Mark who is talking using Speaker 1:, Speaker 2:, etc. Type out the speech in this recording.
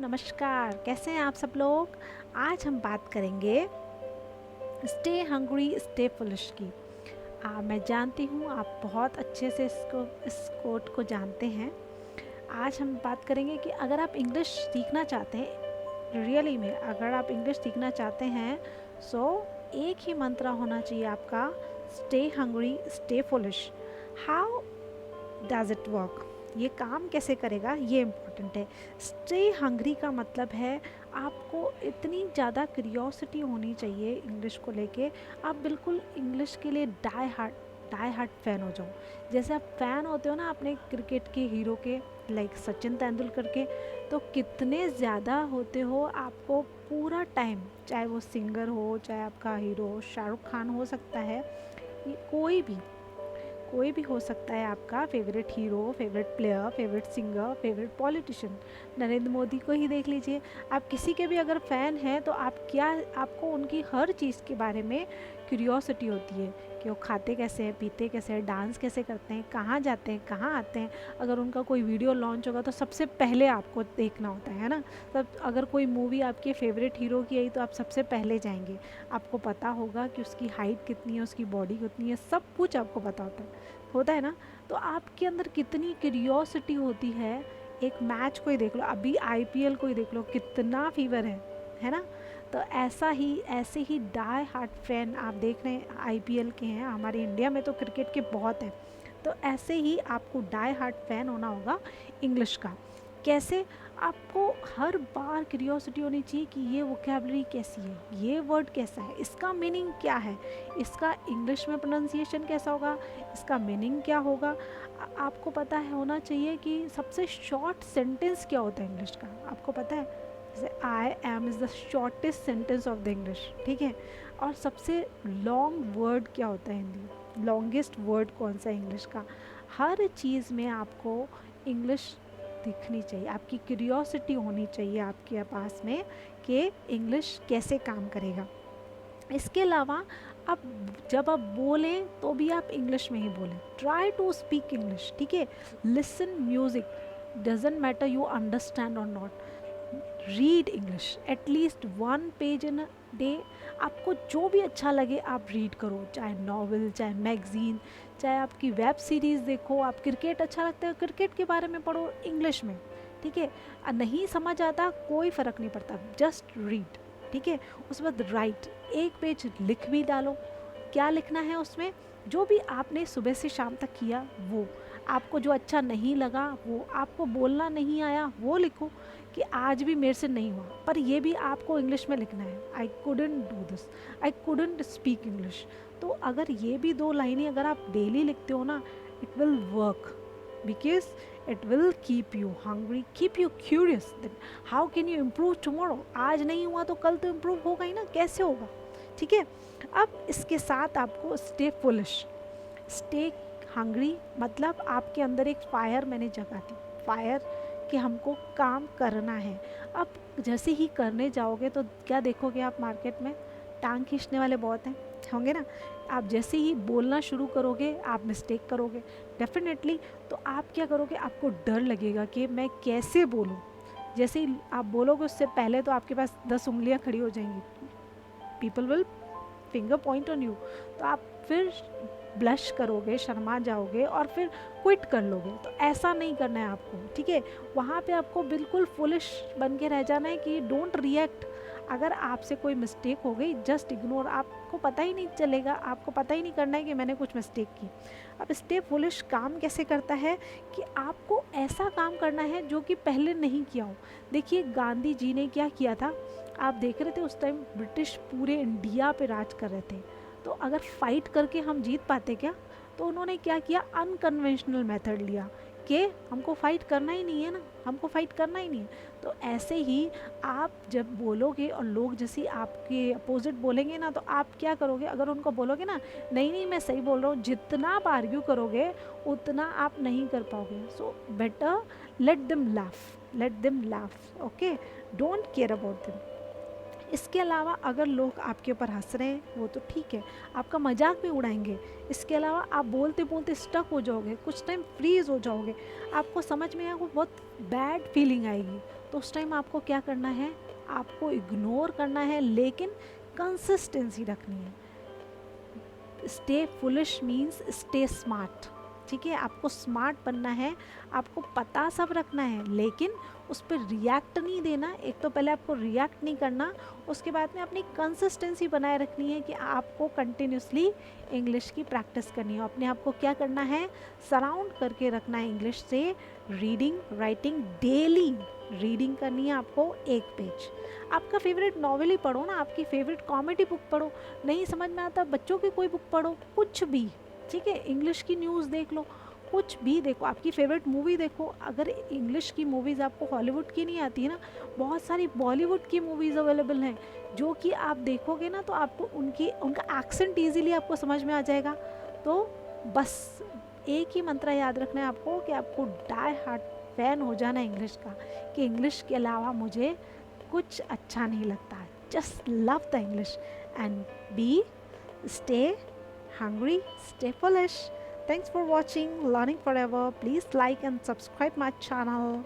Speaker 1: नमस्कार। कैसे हैं आप सब लोग। आज हम बात करेंगे स्टे हंग्री स्टे फुलिश की। मैं जानती हूँ आप बहुत अच्छे से इस कोट को जानते हैं। आज हम बात करेंगे कि अगर आप इंग्लिश सीखना चाहते हैं, रियली में अगर आप इंग्लिश सीखना चाहते हैं, सो एक ही मंत्र होना चाहिए आपका, stay hungry stay foolish. How does it work, ये काम कैसे करेगा, ये इम्पोर्टेंट है। स्टे हंग्री का मतलब है आपको इतनी ज़्यादा क्यूरियोसिटी होनी चाहिए इंग्लिश को लेके, आप बिल्कुल इंग्लिश के लिए डाई हार्ट फ़ैन हो जाओ। जैसे आप फ़ैन होते हो ना अपने क्रिकेट के हीरो के, लाइक सचिन तेंदुलकर के, तो कितने ज़्यादा होते हो आपको पूरा टाइम, चाहे वो सिंगर हो, चाहे आपका हीरो हो, शाहरुख खान हो सकता है, ये कोई भी हो सकता है, आपका favourite hero, favourite player, favourite singer, favourite politician. Narendra Modi को ही देख लीजिए। आप किसी के भी अगर फ़ैन हैं तो आपको उनकी हर चीज़ के बारे में क्यूरियोसिटी होती है कि वो खाते कैसे हैं, पीते कैसे हैं, डांस कैसे करते हैं, कहाँ जाते हैं, कहाँ आते हैं। अगर उनका कोई वीडियो लॉन्च होगा तो सबसे पहले आपको देखना होता है ना। तब अगर कोई मूवी आपके फेवरेट हीरो की आई तो आप सबसे पहले जाएंगे। आपको पता होगा कि उसकी हाइट कितनी है, उसकी बॉडी कितनी है, सब कुछ आपको पता होता है ना। तो आपके अंदर कितनी क्यूरियोसिटी होती है। एक मैच को ही देख लो, अभी आईपीएल को ही देख लो, कितना फीवर है ना। तो ऐसे ही डाई हार्ट फैन आप देख रहे हैं आईपीएल के हैं, हमारे इंडिया में तो क्रिकेट के बहुत हैं। तो ऐसे ही आपको डाई हार्ट फैन होना होगा इंग्लिश का। कैसे, आपको हर बार क्यूरियोसिटी होनी चाहिए कि ये वोकेबलरी कैसी है, ये वर्ड कैसा है, इसका मीनिंग क्या है, इसका इंग्लिश में प्रोनाउंसिएशन कैसा होगा, इसका मीनिंग क्या होगा। आपको पता है होना चाहिए कि सबसे शॉर्ट सेंटेंस क्या होता है इंग्लिश का, आपको पता है। जैसे I am is the shortest sentence of the English, ठीक है। और सबसे लॉन्ग वर्ड क्या होता है हिंदी, लॉन्गेस्ट वर्ड कौन सा है इंग्लिश का। हर चीज़ में आपको इंग्लिश दिखनी चाहिए, आपकी क्यूरियोसिटी होनी चाहिए आपके पास में कि इंग्लिश कैसे काम करेगा। इसके अलावा आप जब आप बोलें तो भी आप इंग्लिश में ही बोलें, ट्राई टू स्पीक इंग्लिश, ठीक है। Listen music, doesn't matter you understand और not, read English at least 1 page in a day. आपको जो भी अच्छा लगे आप रीड करो, चाहे नॉवल, चाहे मैगज़ीन, चाहे आपकी वेब सीरीज़ देखो। आप क्रिकेट अच्छा लगता है, क्रिकेट के बारे में पढ़ो इंग्लिश में, ठीक है। नहीं समझ आता कोई फ़र्क नहीं पड़ता, जस्ट रीड, ठीक है। उसके बाद राइट, 1 पेज लिख भी डालो। क्या लिखना है उसमें, जो भी आपने सुबह से शाम तक किया वो, आपको जो अच्छा नहीं लगा वो, आपको बोलना नहीं आया वो लिखो कि आज भी मेरे से नहीं हुआ, पर ये भी आपको इंग्लिश में लिखना है, I couldn't do this, I couldn't speak English. तो अगर ये भी 2 लाइनें अगर आप डेली लिखते हो ना, it will work, because it will keep you hungry, keep you curious that how can you improve tomorrow. आज नहीं हुआ तो कल तो इम्प्रूव होगा ही ना, कैसे होगा, ठीक है। अब इसके साथ आपको स्टे फुलिश, स्टे हंग्री मतलब आपके अंदर एक फायर मैंने जगा दी, फायर कि हमको काम करना है। अब जैसे ही करने जाओगे तो क्या देखोगे आप मार्केट में, टांग खींचने वाले बहुत हैं, होंगे ना। आप जैसे ही बोलना शुरू करोगे आप मिस्टेक करोगे डेफिनेटली। तो आप क्या करोगे, आपको डर लगेगा कि मैं कैसे बोलूँ। जैसे ही आप बोलोगे उससे पहले तो आपके पास 10 उंगलियां खड़ी हो जाएंगी, people will finger point on you. तो आप फिर ब्लश करोगे, शर्मा जाओगे और फिर क्विट कर लोगे। तो ऐसा नहीं करना है आपको, ठीक है। वहाँ पे आपको बिल्कुल फुलिश बन के रह जाना है कि डोंट रिएक्ट। अगर आपसे कोई मिस्टेक हो गई जस्ट इग्नोर, आपको पता ही नहीं चलेगा, आपको पता ही नहीं करना है कि मैंने कुछ मिस्टेक की। अब स्टे फुलिश काम कैसे करता है कि आपको ऐसा काम करना है जो कि पहले नहीं किया हो। देखिए गांधी जी ने क्या किया था, आप देख रहे थे उस टाइम ब्रिटिश पूरे इंडिया पे राज कर रहे थे। तो अगर फाइट करके हम जीत पाते क्या, तो उन्होंने क्या किया, अनकन्वेंशनल मेथड लिया कि हमको फाइट करना ही नहीं है ना, हमको फाइट करना ही नहीं है। तो ऐसे ही आप जब बोलोगे और लोग जैसे आपके अपोजिट बोलेंगे ना, तो आप क्या करोगे, अगर उनको बोलोगे ना नहीं नहीं मैं सही बोल रहा हूँ, जितना आप आर्ग्यू करोगे उतना आप नहीं कर पाओगे। So better let them laugh, let them laugh, okay, don't care about them. इसके अलावा अगर लोग आपके ऊपर हंस रहे हैं वो तो ठीक है, आपका मजाक भी उड़ाएंगे। इसके अलावा आप बोलते बोलते स्टक हो जाओगे, कुछ टाइम फ्रीज हो जाओगे, आपको समझ में आएगा, बहुत बैड फीलिंग आएगी। तो उस टाइम आपको क्या करना है, आपको इग्नोर करना है, लेकिन कंसिस्टेंसी रखनी है। Stay foolish means stay smart, ठीक है, आपको स्मार्ट बनना है, आपको पता सब रखना है, लेकिन उस पर रिएक्ट नहीं देना। एक तो पहले आपको रिएक्ट नहीं करना, उसके बाद में अपनी कंसिस्टेंसी बनाए रखनी है कि आपको कंटिन्यूसली इंग्लिश की प्रैक्टिस करनी है। अपने आप को क्या करना है, सराउंड करके रखना है इंग्लिश से। रीडिंग राइटिंग डेली रीडिंग करनी है आपको, एक पेज। आपका फेवरेट नॉवेल ही पढ़ो ना, आपकी फेवरेट कॉमेडी बुक पढ़ो, नहीं समझ में आता बच्चों की कोई बुक पढ़ो, कुछ भी, ठीक है, इंग्लिश की न्यूज़ देख लो, कुछ भी देखो, आपकी फेवरेट मूवी देखो। अगर इंग्लिश की मूवीज़ आपको हॉलीवुड की नहीं आती है ना, बहुत सारी बॉलीवुड की मूवीज़ अवेलेबल हैं, जो कि आप देखोगे ना तो आपको उनका एक्सेंट ईजीली आपको समझ में आ जाएगा। तो बस एक ही मंत्र याद रखना है आपको कि आपको डाई हार्ट फैन हो जाना है इंग्लिश का, कि इंग्लिश के अलावा मुझे कुछ अच्छा नहीं लगता। Just love the English and be stay hungry, stay foolish. Thanks for watching Learning Forever. Please like and subscribe my channel.